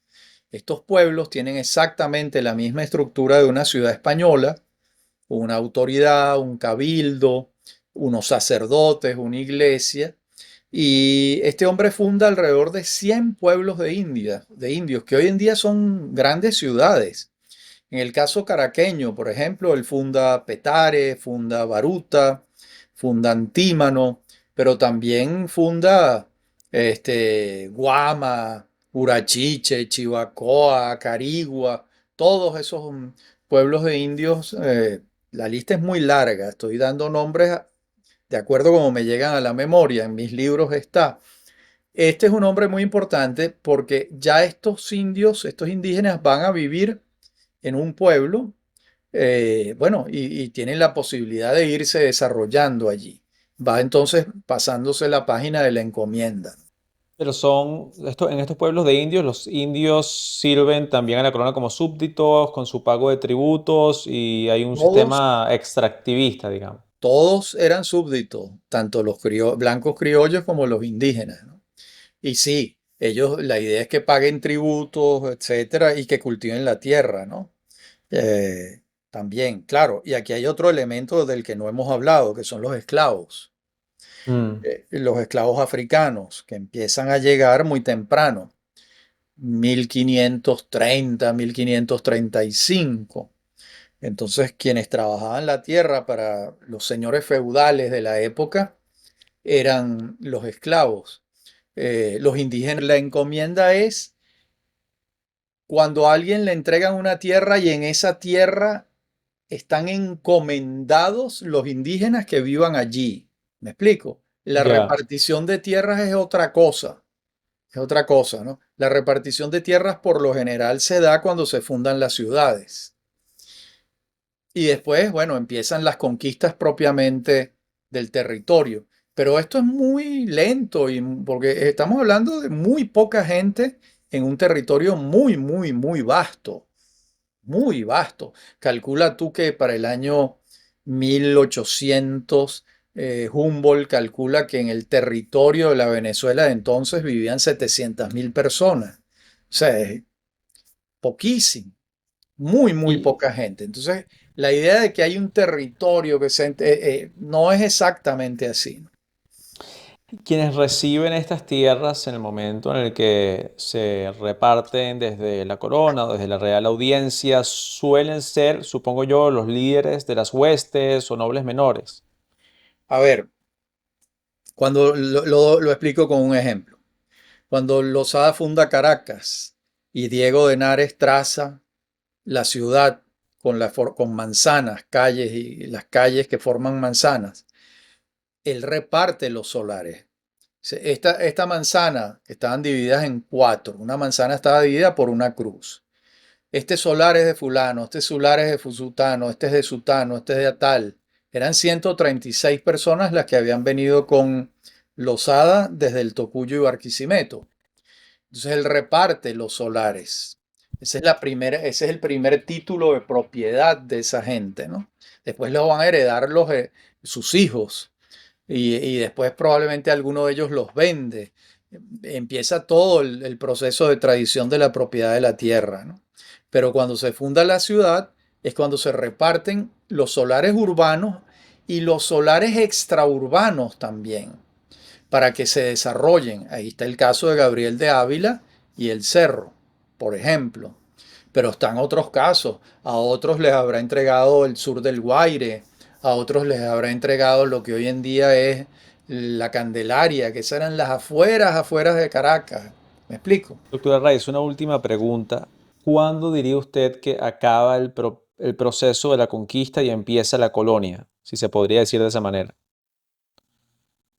Estos pueblos tienen exactamente la misma estructura de una ciudad española, una autoridad, un cabildo, unos sacerdotes, una iglesia. Y este hombre funda alrededor de 100 pueblos de indios, que hoy en día son grandes ciudades. En el caso caraqueño, por ejemplo, él funda Petare, funda Baruta, funda Antímano, pero también funda Guama, Urachiche, Chivacoa, Carigua, todos esos pueblos de indios. La lista es muy larga, estoy dando nombres de acuerdo como me llegan a la memoria, en mis libros está. Este es un hombre muy importante porque ya estos indios, estos indígenas van a vivir en un pueblo, bueno, y tienen la posibilidad de irse desarrollando allí. Va entonces pasándose la página de la encomienda. Pero en estos pueblos de indios, los indios sirven también a la corona como súbditos, con su pago de tributos, y hay un Todos, sistema extractivista, digamos. todos eran súbditos, tanto los blancos criollos como los indígenas, ¿no? Y sí, ellos, la idea es que paguen tributos, etcétera, y que cultiven la tierra, ¿no? Eh, También, claro, y aquí hay otro elemento del que no hemos hablado, que son los esclavos. Mm, Los esclavos africanos, que empiezan a llegar muy temprano, 1530, 1535. Entonces, quienes trabajaban la tierra para los señores feudales de la época eran los esclavos. Los indígenas, la encomienda es cuando a alguien le entregan una tierra y en esa tierra están encomendados los indígenas que vivan allí. ¿Me explico? La ya. repartición de tierras es otra cosa, ¿no? La repartición de tierras por lo general se da cuando se fundan las ciudades. Y después, bueno, empiezan las conquistas propiamente del territorio. Pero esto es muy lento y porque estamos hablando de muy poca gente en un territorio muy, muy, muy vasto. Muy vasto. Calcula tú que para el año 1800, Humboldt calcula que en el territorio de la Venezuela de entonces vivían 700.000 personas. O sea, es poquísimo, muy, muy Y poca gente. Entonces, la idea de que hay un territorio no es exactamente así, ¿no? quienes reciben estas tierras en el momento en el que se reparten desde la corona o desde la Real Audiencia suelen ser, supongo yo, los líderes de las huestes o nobles menores. A ver, cuando lo explico con un ejemplo. Cuando Lozada funda Caracas y Diego de Henares traza la ciudad con manzanas, calles y las calles que forman manzanas, él reparte los solares. Esta manzana, que estaban divididas en cuatro, una manzana estaba dividida por una cruz. este solar es de fulano, este solar es de sutano, este es de sutano, este es de tal. Eran 136 personas las que habían venido con Losada desde el Tocuyo y Barquisimeto. Entonces él reparte los solares. Ese es el primer título de propiedad de esa gente, ¿no? Después lo van a heredar sus hijos y después probablemente alguno de ellos los vende. Empieza todo el proceso de tradición de la propiedad de la tierra, ¿no? Pero cuando se funda la ciudad es cuando se reparten los solares urbanos y los solares extraurbanos también para que se desarrollen. Ahí está el caso de Gabriel de Ávila y el Cerro, por ejemplo. Pero están otros casos. A otros les habrá entregado el sur del Guaire, a otros les habrá entregado lo que hoy en día es la Candelaria, que esas eran las afueras de Caracas. ¿Me explico? Doctora Reyes, una última pregunta. ¿Cuándo diría usted que acaba el proceso de la conquista y empieza la colonia? Si se podría decir de esa manera.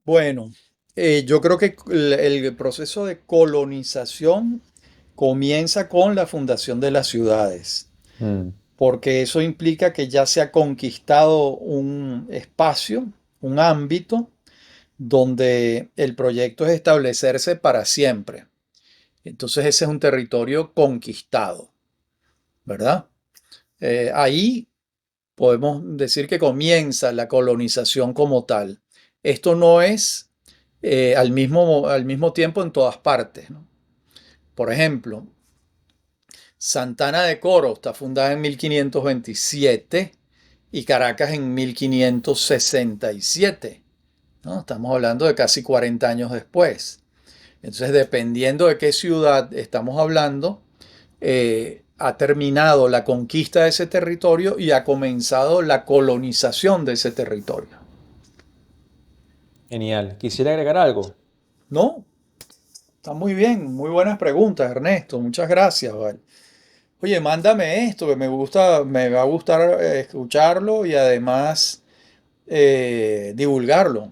Bueno, yo creo que el proceso de colonización comienza con la fundación de las ciudades, Mm, porque eso implica que ya se ha conquistado un espacio, un ámbito, donde el proyecto es establecerse para siempre. Entonces ese es un territorio conquistado, ¿verdad? Ahí podemos decir que comienza la colonización como tal. Esto no es al mismo tiempo en todas partes, ¿no? Por ejemplo, Santana de Coro está fundada en 1527 y Caracas en 1567, ¿no? Estamos hablando de casi 40 años después. Entonces, dependiendo de qué ciudad estamos hablando, ha terminado la conquista de ese territorio y ha comenzado la colonización de ese territorio. genial. Quisiera agregar algo. ¿No? Está muy bien, muy buenas preguntas, Ernesto. Muchas gracias, ¿vale? Oye, mándame esto, que me gusta, me va a gustar escucharlo y además divulgarlo.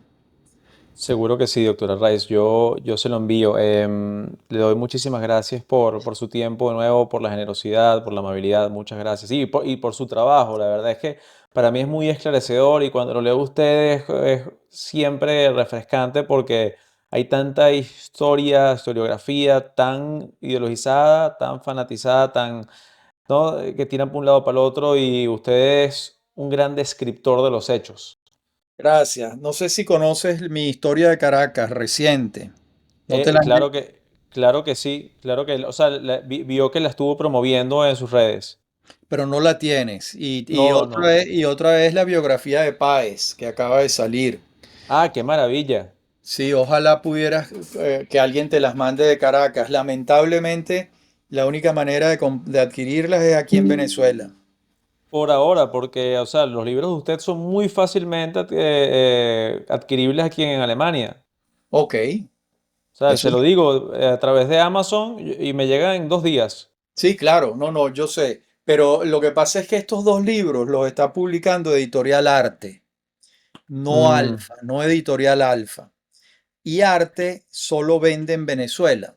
Seguro que sí, doctora Rice. Yo se lo envío. Le doy muchísimas gracias por su tiempo de nuevo, por la generosidad, por la amabilidad. Muchas gracias. Y por su trabajo. La verdad es que para mí es muy esclarecedor y cuando lo leo a ustedes es siempre refrescante porque hay tanta historiografía tan ideologizada, tan fanatizada, tan, ¿no? Que tiran por un lado para el otro y usted es un gran descriptor de los hechos. Gracias. No sé si conoces mi historia de Caracas reciente. No te la han Claro claro que sí, claro que, o sea, vio que la estuvo promoviendo en sus redes. pero no la tienes. No, no. Y otra es la biografía de Páez, que acaba de salir. Ah, qué maravilla. Sí, ojalá pudieras que alguien te las mande de Caracas. Lamentablemente, la única manera de adquirirlas es aquí en Venezuela. Por ahora, porque, o sea, los libros de usted son muy fácilmente adquiribles aquí en Alemania. Ok, O sea, eso se lo digo a través de Amazon y me llegan en 2 días. sí, claro, no, no, yo sé. Pero lo que pasa es que estos dos libros los está publicando Editorial Arte, no Mm, Alfa, no Editorial Alfa. Y Arte solo vende en Venezuela.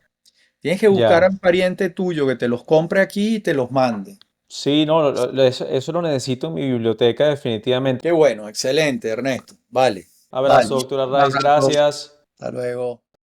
Tienes que buscar a ya. un pariente tuyo que te los compre aquí y te los mande. Sí, no, eso lo necesito en mi biblioteca definitivamente. Qué bueno, excelente, Ernesto. Vale, vale. Abrazo, doctora Un Rice, abrazo. gracias. Hasta luego.